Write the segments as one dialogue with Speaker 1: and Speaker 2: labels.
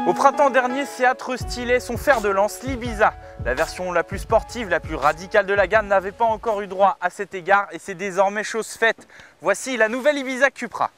Speaker 1: Au printemps dernier, Seat restylait son fer de lance, l'Ibiza. La version la plus sportive, la plus radicale de la gamme n'avait pas encore eu droit à cet égard et c'est désormais chose faite. Voici la nouvelle Ibiza Cupra.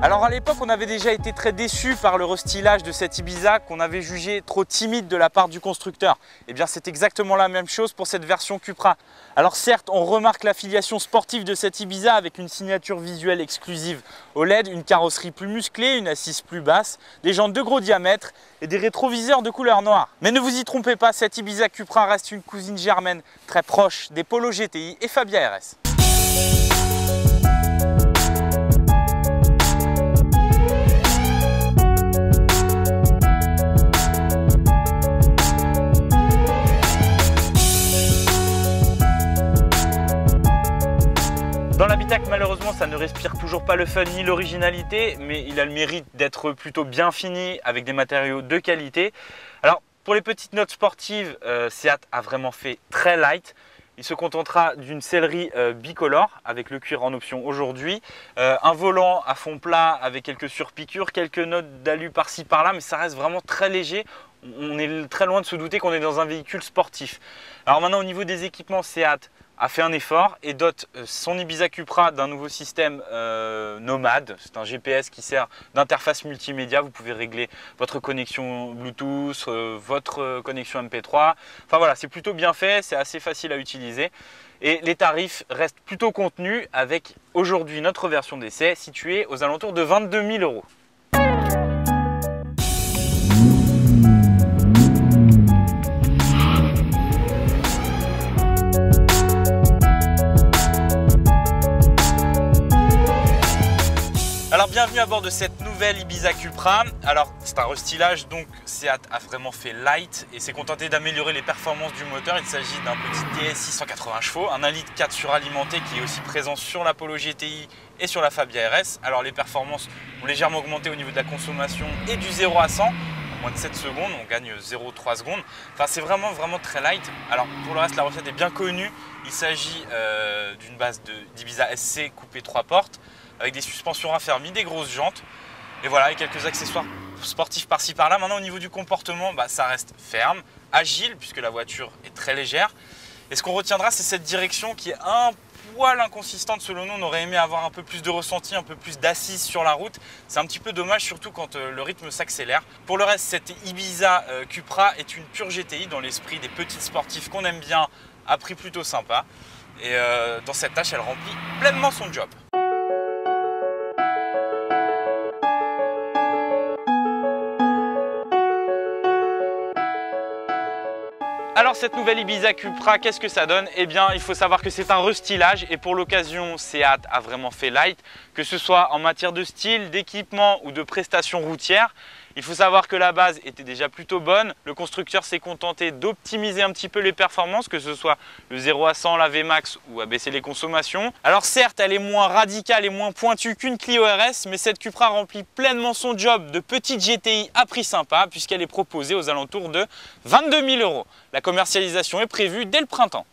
Speaker 1: Alors à l'époque, on avait déjà été très déçus par le restylage de cette Ibiza qu'on avait jugé trop timide de la part du constructeur. Et bien c'est exactement la même chose pour cette version Cupra. Alors certes, on remarque l'affiliation sportive de cette Ibiza avec une signature visuelle exclusive OLED, une carrosserie plus musclée, une assise plus basse, des jantes de gros diamètre et des rétroviseurs de couleur noire. Mais ne vous y trompez pas, cette Ibiza Cupra reste une cousine germaine très proche des Polo GTI et Fabia RS. Dans l'habitacle, malheureusement, ça ne respire toujours pas le fun ni l'originalité, mais il a le mérite d'être plutôt bien fini avec des matériaux de qualité. Alors, pour les petites notes sportives, Seat a vraiment fait très light. Il se contentera d'une sellerie bicolore avec le cuir en option aujourd'hui. Un volant à fond plat avec quelques surpiqûres, quelques notes d'alu par-ci par-là, mais ça reste vraiment très léger. On est très loin de se douter qu'on est dans un véhicule sportif. Alors maintenant, au niveau des équipements, Seat a fait un effort et dote son Ibiza Cupra d'un nouveau système nomade. C'est un GPS qui sert d'interface multimédia. Vous pouvez régler votre connexion Bluetooth, votre connexion MP3. Enfin voilà, c'est plutôt bien fait, c'est assez facile à utiliser. Et les tarifs restent plutôt contenus avec aujourd'hui notre version d'essai située aux alentours de 22 000 €. Alors bienvenue à bord de cette nouvelle Ibiza Cupra. Alors c'est un restylage, donc Seat a vraiment fait light et s'est contenté d'améliorer les performances du moteur. Il s'agit d'un petit TSI 180 chevaux, un 1,4 litre suralimenté qui est aussi présent sur la Polo GTI et sur la Fabia RS. Alors les performances ont légèrement augmenté au niveau de la consommation et du 0 à 100. En moins de 7 secondes, on gagne 0,3 secondes. Enfin c'est vraiment très light. Alors pour le reste, la recette est bien connue. Il s'agit d'une base d'Ibiza SC coupé 3 portes, avec des suspensions raffermies, des grosses jantes, et voilà, et quelques accessoires sportifs par-ci par-là. Maintenant, au niveau du comportement, ça reste ferme, agile, puisque la voiture est très légère. Et ce qu'on retiendra, c'est cette direction qui est un poil inconsistante selon nous. On aurait aimé avoir un peu plus de ressenti, un peu plus d'assise sur la route. C'est un petit peu dommage, surtout quand le rythme s'accélère. Pour le reste, cette Ibiza Cupra est une pure GTI dans l'esprit des petites sportifs qu'on aime bien, à prix plutôt sympa. Et dans cette tâche, elle remplit pleinement son job. Alors cette nouvelle Ibiza Cupra, qu'est-ce que ça donne? Eh bien, il faut savoir que c'est un restylage et pour l'occasion, Seat a vraiment fait light, que ce soit en matière de style, d'équipement ou de prestations routières. Il faut savoir que la base était déjà plutôt bonne. Le constructeur s'est contenté d'optimiser un petit peu les performances, que ce soit le 0 à 100, la VMAX ou à baisser les consommations. Alors certes, elle est moins radicale et moins pointue qu'une Clio RS, mais cette Cupra remplit pleinement son job de petite GTI à prix sympa, puisqu'elle est proposée aux alentours de 22 000 €. La commercialisation est prévue dès le printemps.